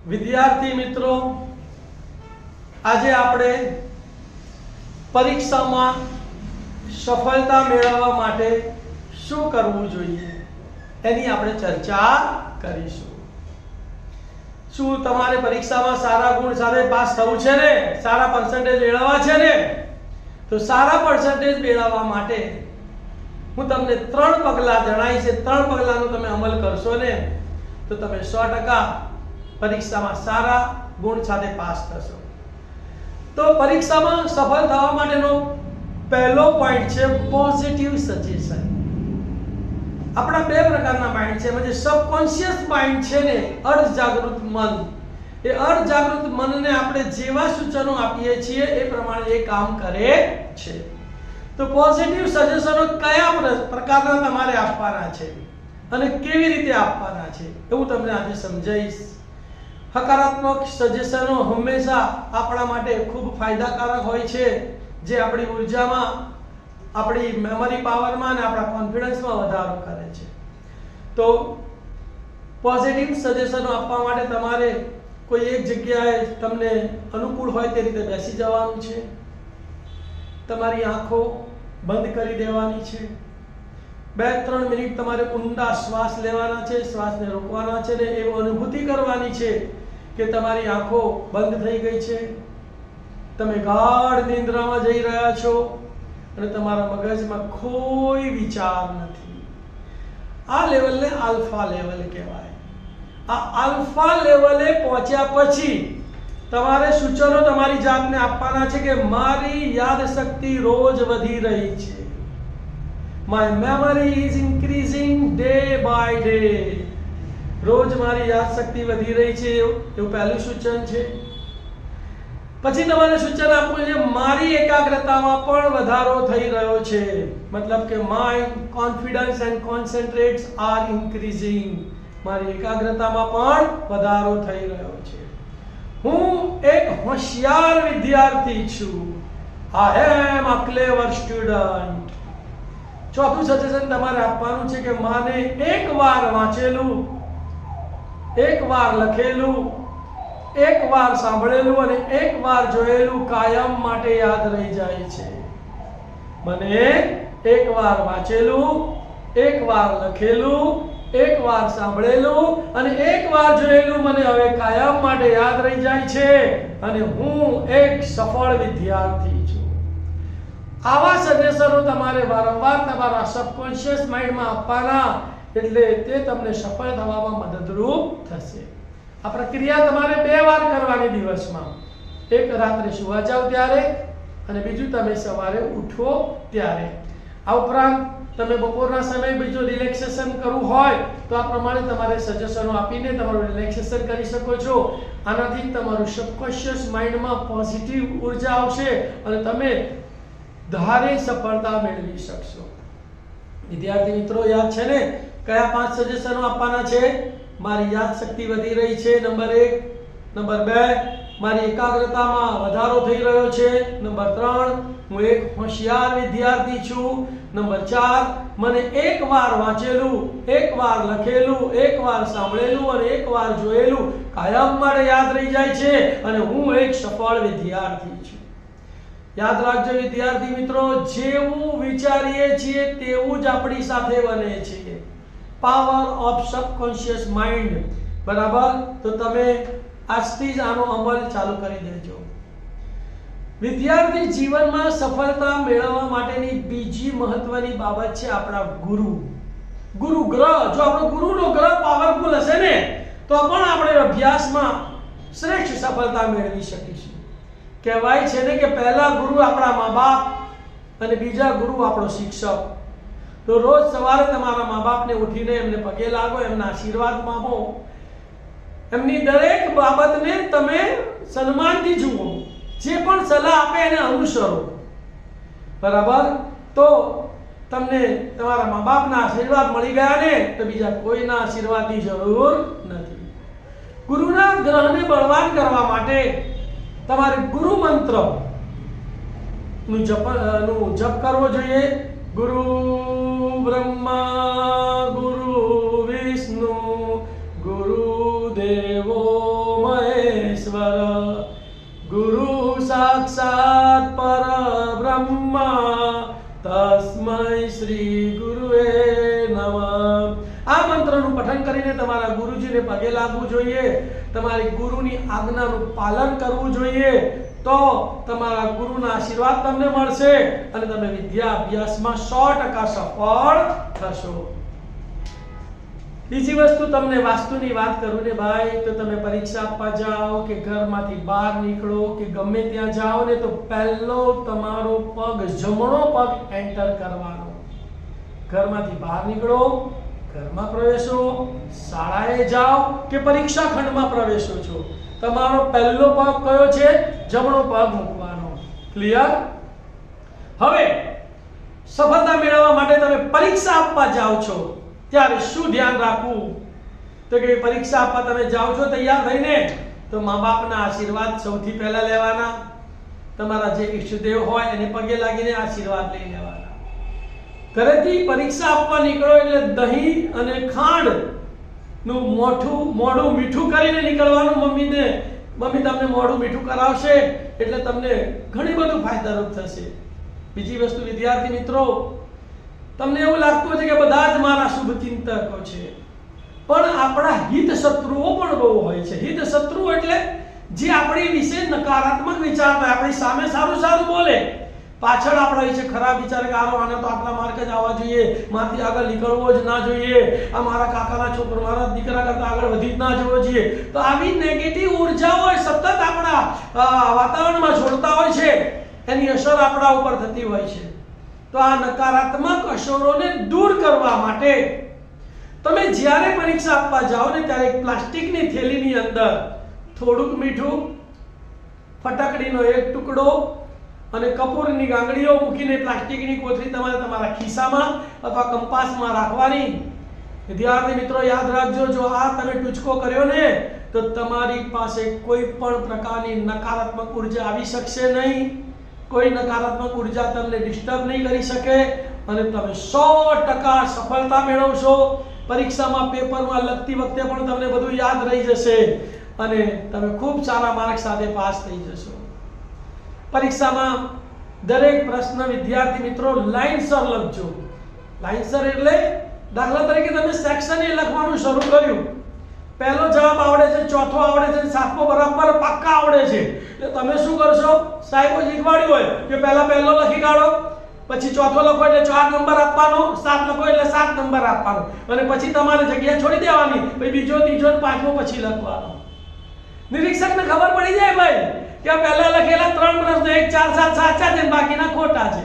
વિદ્યાર્થી મિત્રો, આજે આપણે પરીક્ષામાં સફળતા મેળવવા માટે શું કરવું જોઈએ એની આપણે ચર્ચા કરીશું। શું તમારે પરીક્ષામાં સારા ગુણ સાથે પાસ થવું છે ને, સારા પર્સન્ટેજ મેળવવા છે ને? તો સારા પર્સન્ટેજ મેળવવા માટે હું તમને 3 પગલાં જણાવીશ। 3 પગલાંનો તમે અમલ કરશો ને તો તમે 100% પરીક્ષામાં સારા ગુણ સાથે પાસ થશો। તો પરીક્ષામાં સફળ થવા માટેનો પહેલો પોઈન્ટ છે પોઝિટિવ સજેશન। આપણા બે પ્રકારના માઇન્ડ છે, એટલે સબકોન્શિયસ માઇન્ડ છે ને અર્ધજાગૃત મન। એ અર્ધજાગૃત મનને આપણે જેવા સૂચનો આપીએ છીએ એ પ્રમાણે એ કામ કરે છે। તો પોઝિટિવ સજેશનો કયા પ્રકારના તમારે આપવાના છે અને કેવી રીતે આપવાના છે એવું તમને આજે સમજાવીશ। હકારાત્મક સજેશનો હંમેશા આપણા માટે ખૂબ ફાયદાકારક હોય છે, જે આપણી ઉર્જામાં, આપણી મેમરી પાવરમાં અને આપણા કોન્ફિડન્સમાં વધારો કરે છે। તો પોઝિટિવ સજેશનો આપવા માટે તમારે કોઈ એક જગ્યાએ તમને અનુકૂળ હોય તે રીતે બેસી જવાનું છે, તમારી આંખો બંધ કરી દેવાની છે, 2-3 મિનિટ તમારે ઊંડા શ્વાસ લેવાના છે, શ્વાસને રોકવાના છે ને એવી અનુભૂતિ કરવાની છે કે તમારી આંખો બંધ થઈ ગઈ છે, તમે ગાઢ નિંદ્રામાં જઈ રહ્યા છો અને તમારા મગજમાં કોઈ વિચાર નથી। આ લેવલને આલ્ફા લેવલ કહેવાય। આ આલ્ફા લેવલે પહોંચ્યા પછી તમારે સૂચનો તમારી જાતને આપવાના છે કે મારી યાદશક્તિ રોજ વધી રહી છે, my memory is increasing day by day. રોજ મારી યાદશક્તિ વધી રહી છે એવું પહેલું સૂચન છે। પછી તમારે સૂચન આપવું છે મારી એકાગ્રતામાં પણ વધારો થઈ રહ્યો છે, મતલબ કે mind confidence and concentrates are increasing. મારી એકાગ્રતામાં પણ વધારો થઈ રહ્યો છે, હું એક હોશિયાર વિદ્યાર્થી છું, આઈ એમ અ ક્લેવર સ્ટુડન્ટ। ચોથું સજેશન તમારે આપવાનું છે કે માને એકવાર વાંચેલું, એકવાર લખેલું, એકવાર સાંભળેલું અને એકવાર જોયેલું કાયમ માટે યાદ રહી જાય છે। મને એકવાર વાંચેલું, એકવાર લખેલું, એકવાર સાંભળેલું અને એકવાર જોયેલું મને હવે કાયમ માટે યાદ રહી જાય છે અને હું એક સફળ વિદ્યાર્થી છું। આવા સજેશનો તમારે વારંવાર તમારા સબકોન્શિયસ માઇન્ડમાં આપવાના, એટલે તે તમને સફળ થવામાં મદદરૂપ થશે। આ પ્રક્રિયા તમારે 2 વાર કરવાની દિવસમાં, એક રાત્રે સુવા જાવ ત્યારે અને બીજું તમે સવારે ઉઠો ત્યારે। આ ઉપરાંત તમે બપોરના સમયે બીજું રિલેક્સેશન કરવું હોય તો આ પ્રમાણે તમારે સજેશનો આપીને તમારું રિલેક્સેશન કરી શકો છો। આનાથી તમારું સબકોન્શિયસ માઇન્ડમાં પોઝિટિવ ઉર્જા આવશે અને તમે ધારે સફળતા મેળવી શકશો। વિદ્યાર્થી મિત્રો, યાદ છે ને કયા 5 સજેશનો આપવાના છે? મારી યાદશક્તિ વધી રહી છે, નંબર 1। નંબર 2, મારી એકાગ્રતામાં વધારો થઈ રહ્યો છે, નંબર 3, હું એક હોશિયાર વિદ્યાર્થી છું, નંબર 4, મને એકવાર વાંચેલું, એકવાર લખેલું, એકવાર સાંભળેલું અને એકવાર જોયેલું કાયમ માટે યાદ રહી જાય છે અને હું એક સફળ વિદ્યાર્થી છું। યાદ રાખજો વિદ્યાર્થી મિત્રો, જેવું વિચારીએ છીએ તેવું જ આપણી સાથે બને છે। પાવર ઓફ સબકોન્શિયસ માઇન્ડ, બરાબર? તો તમે આજથી જ આનો અમલ ચાલુ કરી દેજો। વિદ્યાર્થી જીવનમાં સફળતા મેળવવા માટેની બીજી મહત્વની બાબત છે આપણા ગુરુ ગ્રહ। જો આપણો ગુરુનો ગ્રહ પાવરફુલ હશે ને તો પણ આપણે અભ્યાસમાં શ્રેષ્ઠ સફળતા મેળવી શકીશું। કહેવાય છે ને કે પહેલા ગુરુ આપણા મા-બાપ અને બીજા ગુરુ આપણો શિક્ષક। તો રોજ સવારે તમારા મા-બાપને ઉઠીને એમને પગે લાગો, એમના આશીર્વાદ માંગો, એમની દરેક બાબતને તમે સન્માનથી જુઓ, જે પણ સલાહ આપે એને અનુસરો, બરાબર? તો તમને તમારા મા-બાપના આશીર્વાદ મળી ગયા ને તો બીજા કોઈના આશીર્વાદની જરૂર નથી। ગુરુના ગ્રહને બળવાન કરવા માટે તમારે ગુરુ મંત્ર નું જપ કરવો જોઈએ। ગુરુ બ્રહ્મા ગુરુ વિષ્ણુ ગુરુદેવો મહેશ્વર ગુરુ સાક્ષાત પરબ્રહ્મ તસ્મૈ શ્રી ગુરુએ નમઃ। આ મંત્રનું પઠન કરીને તમારા ગુરુજીને પગે લાગવું જોઈએ, તમારી ગુરુની આજ્ઞાનું પાલન કરવું જોઈએ, તો તમારા ગુરુના આશીર્વાદ તમને મળશે અને તમે વિદ્યા અભ્યાસમાં 100% સફળ થશો। બીજી વસ્તુ તમને વાસ્તુની વાત કરું ને ભાઈ, તો તમે પરીક્ષા આપવા જાઓ કે ઘરમાંથી બહાર નીકળો કે ગમે ત્યાં જાઓ ને, તો પહેલો તમારો પગ જમણો પગ એન્ટર કરવાનો। ઘરમાંથી બહાર નીકળો, ઘરમાં પ્રવેશો, શાળાએ જાઓ કે પરીક્ષા ખંડમાં પ્રવેશો છો, તમારો પહેલો પગ કયો છે? જમણો પગ મૂકવાનો। ક્લિયર? હવે સફળતા મેળવવા માટે તમે પરીક્ષા આપવા જાઓ છો ત્યારે શું ધ્યાન રાખવું? તો કે પરીક્ષા આપવા તમે જાઓ છો તૈયાર થઈને, તો મા બાપના આશીર્વાદ સૌથી પહેલા લેવાના, તમારા જે ઈષ્ટદેવ હોય એને પગે લાગીને આશીર્વાદ લઈ લેવાના। ઘરેથી પરીક્ષા આપવા નીકળો એટલે દહીં અને ખાંડ નું મોઢું મીઠું કરીને નીકળવાનું। મમ્મી તમને મોઢું મીઠું કરાવશે એટલે તમને ઘણી બધું ફાયદારૂપ થશે। બીજી વસ્તુ વિદ્યાર્થી મિત્રો, તમને એવું લાગતું છે કે બધા જ મારા શુભ ચિંતકો છે, પણ આપણા હિત શત્રુઓ પણ બહુ હોય છે। હિત શત્રુઓ એટલે જે આપણી વિશે નકારાત્મક વિચારતા, આપણી સામે સારું સારું બોલે, પાછળ આપણા વિશે ખરાબ વિચાર કે આને તો આટલા માર્ક જ આવવા જોઈએ, મારથી આગળ નીકળવો જ ના જોઈએ, આ મારા કાકાના છોકરો મારા દીકરા કરતા આગળ વધી જ ના જવો જોઈએ, તો આવી નેગેટિવ ઉર્જાઓ સતત આપણા વાતાવરણમાં છોડતા હોય છે, એની અસર આપણા ઉપર થતી હોય છે। તો આ નકારાત્મક અસરોને દૂર કરવા માટે તમે જ્યારે પરીક્ષા આપવા જાઓ ને ત્યારે એક પ્લાસ્ટિકની થેલીની અંદર થોડુંક મીઠું, ફટાકડીનો એક ટુકડો અને કપૂરની ગાંગડીઓ મૂકીને પ્લાસ્ટિકની કોથળી તમારે તમારા ખિસ્સામાં અથવા કંપાસમાં રાખવાની। વિદ્યાર્થી મિત્રો યાદ રાખજો, જો આ તમે ટૂચકો કર્યો ને તો તમારી પાસે કોઈ પણ પ્રકારની નકારાત્મક ઉર્જા આવી શકશે નહીં, કોઈ નકારાત્મક ઉર્જા તમને ડિસ્ટર્બ નહીં કરી શકે અને તમે 100% સફળતા મેળવશો। પરીક્ષામાં પેપરમાં લખતી વખતે પણ તમને બધું યાદ રહી જશે અને તમે ખૂબ સારા માર્ક સાથે પાસ થઈ જશો। પરીક્ષામાં દરેક પ્રશ્ન વિદ્યાર્થી મિત્રો લાઈનસર લખજો। લાઈનસર એટલે દાખલા તરીકે તમે સેક્શન એ લખવાનું શરૂ કર્યું, પહેલો જવાબ આવડે છે, ચોથો આવડે છે, સાતમો બરાબર પાક્કા આવડે છે, એટલે તમે શું કરશો? સાહેબો શીખવાડ્યું હોય કે પહેલા પહેલો લખી કાઢો, પછી ચોથો લખો એટલે 4 નંબર આપવાનો, 7 લખો એટલે 7 નંબર આપવાનો અને પછી તમારે જગ્યા છોડી દેવાની, પછી બીજો, ત્રીજો અને પાંચમો પછી લખવાનો। નિરીક્ષકને ખબર પડી જાય ભાઈ કે આ પહેલા લખેલા 3 પ્રશ્નો 1, 4, 7 સાચા છે, બાકીના ખોટા છે,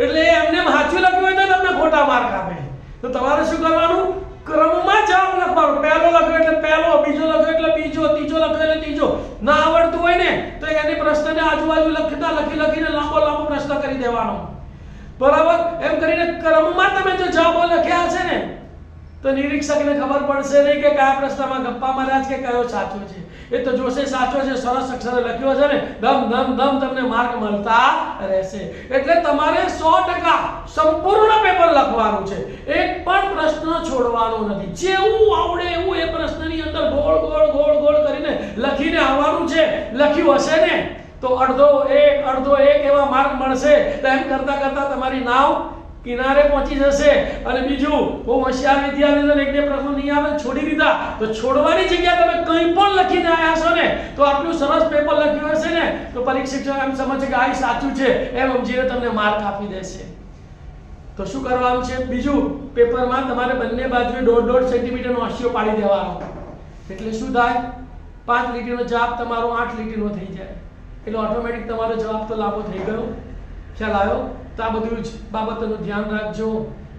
એટલે એમને સાચું લખ્યું હોય તો તમને ખોટા માર્ક આપે। તો તમારે શું કરવાનું? ક્રમમાં જવાબ લખવાનો। પહેલો લખ્યો એટલે પહેલો, બીજો લખ્યો એટલે બીજો, ત્રીજો લખ્યો એટલે ત્રીજો। ના આવડતું હોય ને તો એની પ્રશ્નને આજુબાજુ લખીને લાંબો પ્રશ્ન કરી દેવાનો, બરાબર? એમ કરીને ક્રમમાં તમે જો જવાબો લખ્યા છે ને તો નિરીક્ષકને ખબર પડશે નહીં કે કયા પ્રશ્નમાં ગપ્પા માર્યા છે કે કયો સાચો છે। એ તો જોશે સાચો છે, સરસ અક્ષરે લખ્યો છે ને, દમ તમને માર્ક મળતા રહેશે। એટલે તમારે 100% સંપૂર્ણ પેપર લખવાનું છે, એક પણ પ્રશ્ન છોડવાનો નથી। જેવું આવડે એવું એ પ્રશ્નની અંદર ગોળ કરીને લખીને આવવાનું છે। લખ્યું હશે ને તો અડધો એક એવા માર્ક મળશે। તો એમ કરતા તમારી નાવ કિનારે પહોંચી જશે। અને બીજું, બહુ હોશિયાર વિદ્યાર્થીઓને એક બે પ્રશ્નો નહીં આવે છોડી દીધા, તો છોડવાની જગ્યા તમે કંઈ પણ લખીને આવ્યા છો ને તો આટલું સરસ પેપર લખ્યું હશે ને તો પરીક્ષક એમ સમજે કે આ સાચું છે એમ સમજીને તમને માર્ક આપી દેશે। તો શું કરવાનું છે? બીજું, પેપરમાં તમારે બંને બાજુએ 1.5 સેન્ટીમીટરનો હાંસિયો પાડી દેવાનો, એટલે શું થાય? 5 લીટીનો જવાબ તમારો 8 લીટીનો થઈ જાય, એટલે ઓટોમેટિક તમારો જવાબ તો લાંબો થઈ ગયો। ખ્યાલ આવ્યો? તો આ બધું જ બાબતોનું ધ્યાન રાખજો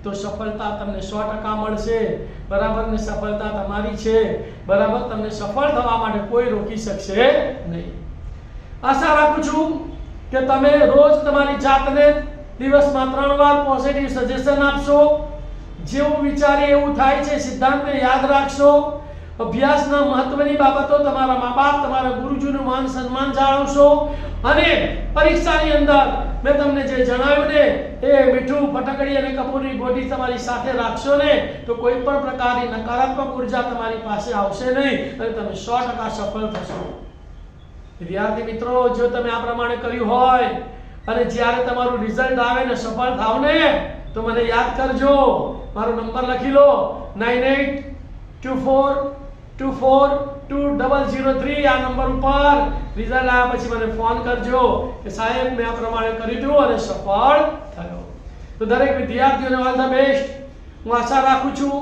તો સફળતા તમને 100% મળશે, બરાબર? ને સફળતા તમારી છે, બરાબર? તમને સફળ થવા માટે કોઈ રોકી શકશે નહીં। આશા રાખું છું કે તમે રોજ તમારી જાતને દિવસમાં 3 વાર પોઝિટિવ સજેશન આપશો, જેવું વિચારે એવું થાય છે સિદ્ધાંતને યાદ રાખશો અભ્યાસના મહત્વની બાબતો, તમારા મા બાપ, તમારા ગુરુજીનું માન સન્માન જાળવશો અને પરીક્ષાની અંદર મેં તમને જે જણાવ્યું ને એ મીઠું, ફટકડી અને કપૂરની ગોટી તમારી સાથે રાખશો ને તો કોઈ પણ પ્રકારની નકારાત્મક ઉર્જા તમારી પાસે આવશે નહીં અને તમે 100% સફળ થશો. વિદ્યાર્થી મિત્રો, જો તમે આ પ્રમાણે કર્યું હોય અને જ્યારે તમારું રિઝલ્ટ આવે ને સફળ થાવ ને તો મને યાદ કરજો. મારો નંબર લખી લો 9824242003. આ નંબર ઉપર રિઝલ્ટ આવ્યા પછી મને ફોન કરજો કે સાહેબ મેં આ પ્રમાણે કર્યું હતું અને સફળ થયો. તો દરેક વિદ્યાર્થીઓને ઓલ ધ બેસ્ટ. હું આશા રાખું છું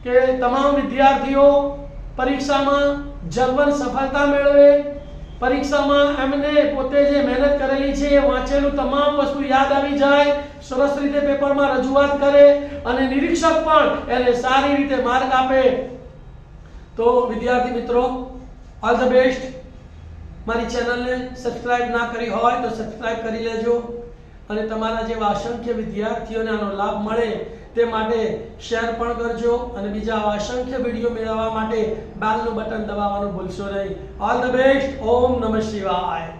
કે તમામ વિદ્યાર્થીઓ પરીક્ષામાં જલ્દી સફળતા મેળવે. પરીક્ષામાં એમને પોતે જે મહેનત કરેલી છે એ વાંચેલું તમામ વસ્તુ યાદ આવી જાય, સરસ રીતે પેપરમાં રજૂઆત કરે અને નિરીક્ષક પણ એને સારી રીતે માર્ક આપે. તો વિદ્યાર્થી મિત્રો, ઓલ ધ બેસ્ટ. મારી ચેનલને સબસ્ક્રાઇબ ના કરી હોય તો સબસ્ક્રાઇબ કરી લેજો અને તમારા જેવા અસંખ્ય વિદ્યાર્થીઓને આનો લાભ મળે તે માટે શેર પણ કરજો અને બીજા અસંખ્ય વિડીયો મેળવવા માટે બેલનું બટન દબાવવાનું ભૂલશો નહીં. All the best. ઓમ નમઃ શિવાય.